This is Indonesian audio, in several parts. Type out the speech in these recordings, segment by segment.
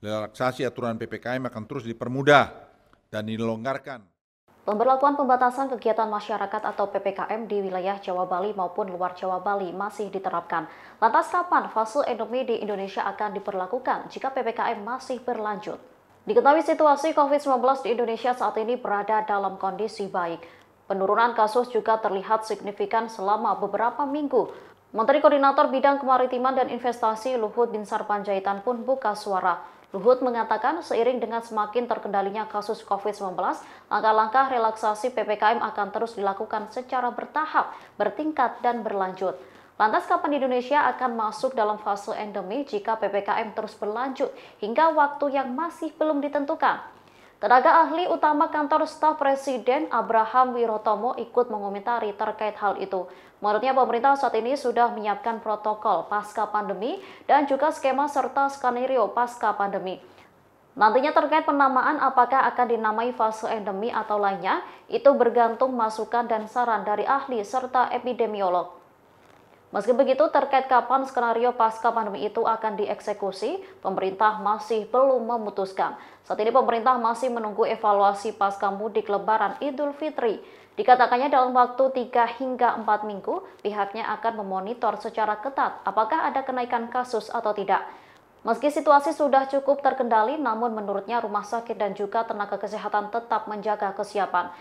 relaksasi aturan PPKM akan terus dipermudah dan dilonggarkan. Pemberlakuan pembatasan kegiatan masyarakat atau PPKM di wilayah Jawa Bali maupun luar Jawa Bali masih diterapkan. Lantas kapan fase endemi di Indonesia akan diberlakukan jika PPKM masih berlanjut? Diketahui situasi COVID-19 di Indonesia saat ini berada dalam kondisi baik. Penurunan kasus juga terlihat signifikan selama beberapa minggu. Menteri Koordinator Bidang Kemaritiman dan Investasi Luhut Binsar Panjaitan pun buka suara. Luhut mengatakan seiring dengan semakin terkendalinya kasus COVID-19, langkah-langkah relaksasi PPKM akan terus dilakukan secara bertahap, bertingkat, dan berlanjut. Lantas kapan Indonesia akan masuk dalam fase endemi jika PPKM terus berlanjut hingga waktu yang masih belum ditentukan? Tenaga ahli utama kantor staf Presiden Abraham Wirotomo ikut mengomentari terkait hal itu. Menurutnya pemerintah saat ini sudah menyiapkan protokol pasca pandemi dan juga skema serta skenario pasca pandemi. Nantinya terkait penamaan apakah akan dinamai fase endemi atau lainnya, itu bergantung masukan dan saran dari ahli serta epidemiolog. Meski begitu, terkait kapan skenario pasca pandemi itu akan dieksekusi, pemerintah masih belum memutuskan. Saat ini pemerintah masih menunggu evaluasi pasca mudik Lebaran Idul Fitri. Dikatakannya dalam waktu 3 hingga 4 minggu, pihaknya akan memonitor secara ketat apakah ada kenaikan kasus atau tidak. Meski situasi sudah cukup terkendali, namun menurutnya rumah sakit dan juga tenaga kesehatan tetap menjaga kesiapan.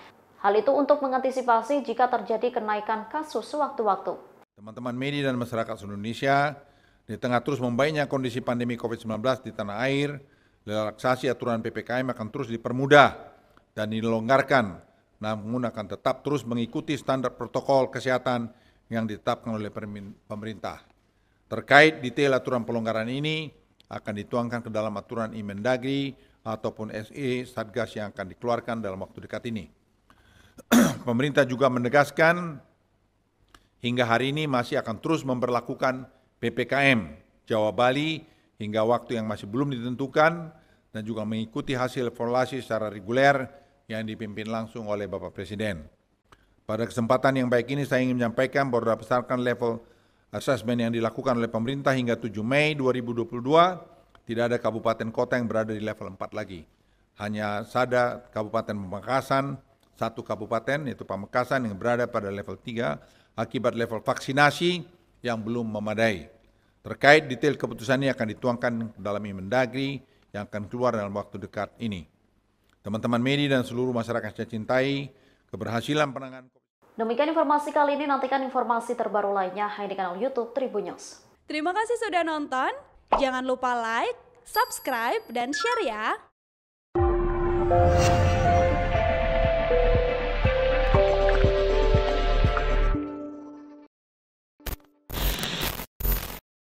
Hal itu untuk mengantisipasi jika terjadi kenaikan kasus sewaktu-waktu. Teman-teman media dan masyarakat Indonesia, di tengah terus membaiknya kondisi pandemi COVID-19 di tanah air, relaksasi aturan PPKM akan terus dipermudah dan dilonggarkan, namun akan tetap terus mengikuti standar protokol kesehatan yang ditetapkan oleh pemerintah. Terkait detail aturan pelonggaran ini akan dituangkan ke dalam aturan Imendagri ataupun SE Satgas yang akan dikeluarkan dalam waktu dekat ini. Pemerintah juga menegaskan hingga hari ini masih akan terus memberlakukan PPKM Jawa Bali hingga waktu yang masih belum ditentukan dan juga mengikuti hasil evaluasi secara reguler yang dipimpin langsung oleh Bapak Presiden. Pada kesempatan yang baik ini saya ingin menyampaikan bahwa berdasarkan level assessment yang dilakukan oleh pemerintah hingga 7 Mei 2022, tidak ada kabupaten kota yang berada di level 4 lagi. Hanya ada Kabupaten Pamekasan, satu kabupaten yaitu Pamekasan yang berada pada level 3 akibat level vaksinasi yang belum memadai. Terkait detail keputusan ini akan dituangkan dalam Imendagri yang akan keluar dalam waktu dekat ini. Teman-teman media dan seluruh masyarakat saya cintai, keberhasilan penanganan COVID. Demikian informasi kali ini, nantikan informasi terbaru lainnya hanya di kanal YouTube Tribun News. Terima kasih sudah nonton, jangan lupa like, subscribe, dan share ya.